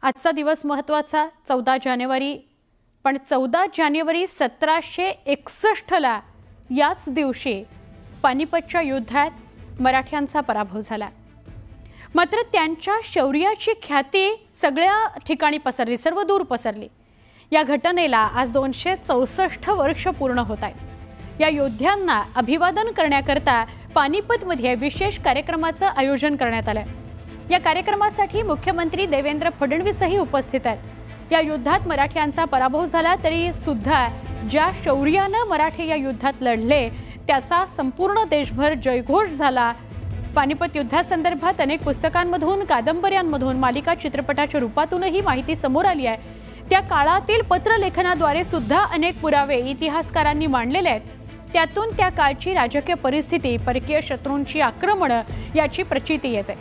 आजचा दिवस महत्त्वाचा 14 जानेवारी, पण 14 जानेवारी 1761 ला याच दिवशी पानिपतच्या युद्धात मराठ्यांचा पराभव झाला। मात्र त्यांच्या शौर्याची ख्याती सगळ्या ठिकाणी पसरली, सर्व दूर पसरली। या घटनेला आज 264 वर्ष पूर्ण होत आहेत। या योद्ध्यांना अभिवादन करण्याकरता पानिपतमध्ये विशेष कार्यक्रमाचं आयोजन करण्यात आलं। या कार्यक्रमासाठी मुख्यमंत्री देवेंद्र फडणवीसही उपस्थित आहेत। या युद्धात मराठ्यांचा पराभव झाला तरी सुद्धा ज्या शौर्याने मराठे या युद्धात लढले त्याचा संपूर्ण देशभर जयघोष झाला। पानिपत युद्धासंदर्भात अनेक पुस्तकांमधून, कादंबऱ्यांमधून, मालिका चित्रपटाच्या रूपातूनही माहिती समोर आली आहे। त्या काळातील पत्रलेखनाद्वारे सुद्धा अनेक पुरावे इतिहासकारांनी मांडलेले आहेत। त्यातून त्या काळची राजकीय परिस्थिती, परकीय शत्रूंची आक्रमणे याची प्रचिती येते।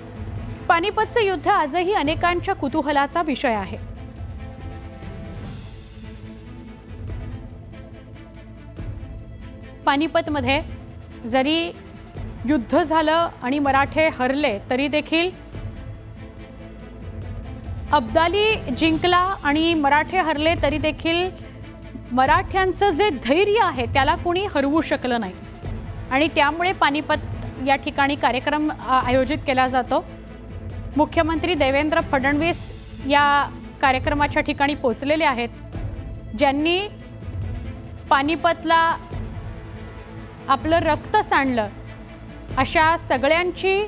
पानिपतचे युद्ध आजही अनेकांच्या कुतूहलाचा विषय आहे। पानिपतमध्ये जरी युद्ध झालं आणि मराठे हरले तरी देखील अब्दाली जिंकला आणि मराठे हरले तरी देखील मराठ्यांचं जे धैर्य आहे त्याला कोणी हरवू शकलं नाही आणि त्यामुळे पानिपत या ठिकाणी कार्यक्रम आयोजित केला जातो। मुख्यमंत्री देवेंद्र फडणवीस या कार्यक्रमाच्या ठिकाणी पोहोचलेले आहेत, ज्यांनी पानिपतला आपलं रक्त सांडलं अशा सगळ्यांची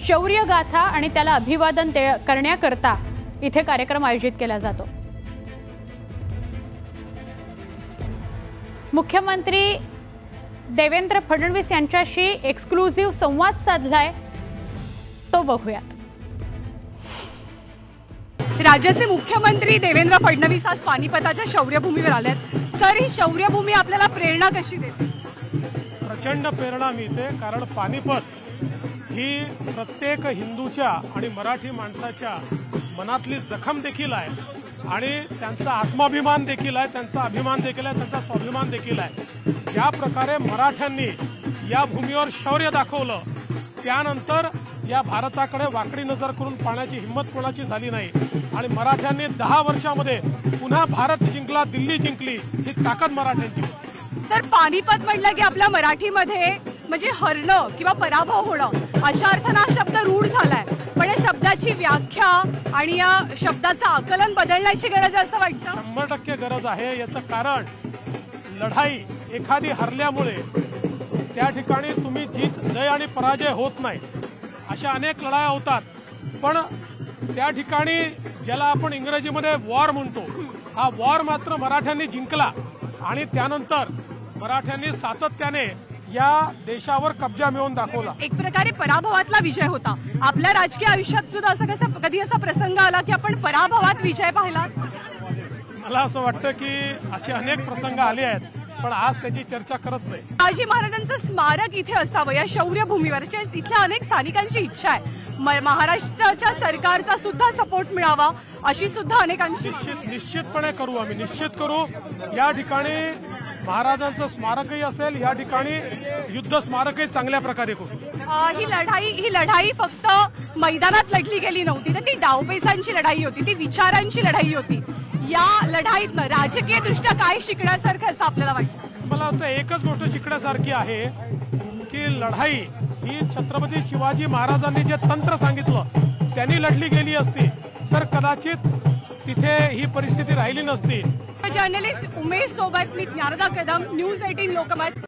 शौर्यगाथा आणि त्याला अभिवादन करण्याकरता इथे कार्यक्रम आयोजित केला जातो। मुख्यमंत्री देवेंद्र फडणवीस यांच्याशी एक्सक्लुझिव्ह संवाद साधलाय, तो बघूयात। राज्याचे मुख्यमंत्री देवेंद्र फडणवीस आज पानिपताच्या शौर्यभूमीवर आलेत। सर, ही शौर्यभूमी आपल्याला प्रेरणा कशी देते? प्रचंड प्रेरणा मिळते, कारण पानिपत ही प्रत्येक हिंदूच्या आणि मराठी माणसाच्या मनातली जखम देखील आहे आणि त्यांचा आत्माभिमान देखील आहे, त्यांचा अभिमान देखील आहे, त्यांचा स्वाभिमान देखील आहे। ज्या प्रकारे मराठ्यांनी या भूमीवर शौर्य दाखवलं त्यानंतर या भारताकडे वाकडी नजर करून पाहण्याची हिंमत कोणाची झाली नाही आणि मराठ्यांनी 10 वर्षांमध्ये पुन्हा भारत जिंकला, दिल्ली जिंकली, ही ताकद मराठ्यांची। सर, पानिपत म्हटलं की आपल्या मराठीमध्ये म्हणजे हरणं किंवा पराभव होणं अशा अर्थाने हा शब्द रूढ झालाय, पण या शब्दाची व्याख्या आणि या शब्दाचं आकलन बदलण्याची गरज आहे असं वाटतं? 100% गरज आहे। याचं कारण लढाई एखादी हरल्यामुळे त्या ठिकाणी तुम्ही जय आणि पराजय होत नाही। अशा अनेक लढाया होतात, पण त्या ठिकाणी ज्याला आपण इंग्रजीमध्ये वॉर म्हणतो, हा वॉर मात्र मराठ्यांनी जिंकला आणि त्यानंतर मराठ्यांनी सातत्याने या देशावर कब्जा मिळवून दाखवला। एक प्रकारे पराभवातला विजय होता। आपल्या राजकीय आयुष्यात सुद्धा असं कधी असा प्रसंग आला की आपण पराभवात विजय पाहिला? मला असं वाटतं की असे अनेक प्रसंग आले आहेत, पण आज त्याची चर्चा करत नाही। शिवाजी महाराजांचं स्मारक इथे असावं या शौर्यभूमीवर, इथल्या अनेक स्थानिकांची इच्छा आहे। महाराष्ट्राच्या सरकारचा सुद्धा सपोर्ट मिळावा अशी सुद्धा अनेकांची। निश्चितपणे करू, आम्ही निश्चित करू। या ठिकाणी महाराजांचं स्मारकही असेल, या ठिकाणी युद्ध स्मारकही चांगल्या प्रकारे करू। ही लढाई फक्त मैदानात लढली गेली नव्हती, तर ती डावपेचांची लढाई होती, ती विचारांची लढाई होती। या लढाईतनं राजकीय दृष्ट्या काय शिकण्यासारखं असं आपल्याला वाटतं? मला वाटतं एकच गोष्ट शिकण्यासारखी आहे की लढाई ही छत्रपती शिवाजी महाराजांनी जे तंत्र सांगितलं त्यांनी लढली गेली असती तर कदाचित तिथे ही परिस्थिती राहिली नसती। जर्नलिस्ट उमेश सोबत मी ज्ञानदा कदम, न्यूज 18 लोकमत।